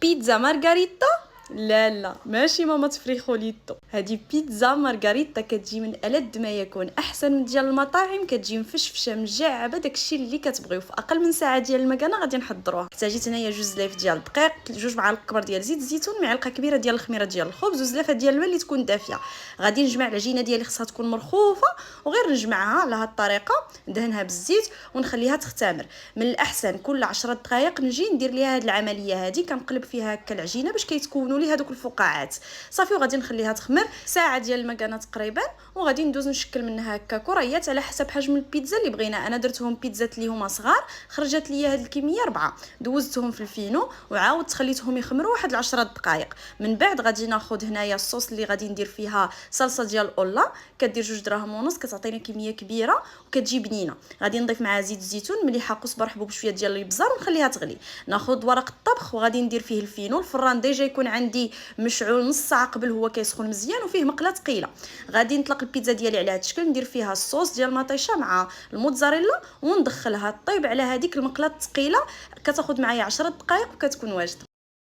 بيتزا مارغريتا. لا لا ماشي ماما تفريخوليتو، هذه بيتزا مارغريتا كتجي من ألذ ما يكون، احسن من ديال المطاعم، كتجي مفشفشه مجعبه، داكشي اللي كتبغيو. في اقل من ساعه ديال المكانه غادي نحضروها. احتاجيت هنايا جوج زلايف ديال الدقيق، جوج معالق كبار ديال زيت الزيتون، معلقه كبيره ديال الخميره ديال الخبز، وزلافه ديال الماء اللي تكون دافيه. غادي نجمع العجينه ديالي، خصها تكون مرخوفه، وغير نجمعها على هاد الطريقه، ندهنها بالزيت ونخليها تختمر. من الاحسن كل 10 دقائق نجي ندير ليها هاد العمليه هادي، كنقلب فيها هكا العجينه باش كيتكونوا لي هذوك الفقاعات. صافي وغادي نخليها تخمر ساعه ديال المكانه تقريبا، وغادي ندوز نشكل منها هكا كريات على حسب حجم البيتزا اللي بغينا. انا درتهم بيتزات اللي هما صغار، خرجت لي هاد الكميه 4. دوزتهم في الفينو وعاودت خليتهم يخمروا واحد 10 دقائق. من بعد غادي ناخذ هنايا الصوص اللي غادي ندير فيها صلصه ديال اولا، كدير 2 دراهم ونص، كتعطينا كميه كبيره وكتجي بنينه. غادي نضيف معها زيت الزيتون، مليحه، كزبر، حبوب، شويه ديال الابزار، ونخليها تغلي. ناخذ ورق الطبخ وغادي ندير فيه الفينو. الفران ديجا يكون عندي مشعول نص ساعه قبل، هو كيسخن مزيان وفيه مقله ثقيله. غادي نطلق البيتزا ديالي على هذا الشكل، ندير فيها الصوص ديال المطيشه مع الموتزاريلا وندخلها طيب على هذيك المقله الثقيله. كتاخذ معايا 10 دقائق وكتكون واجده.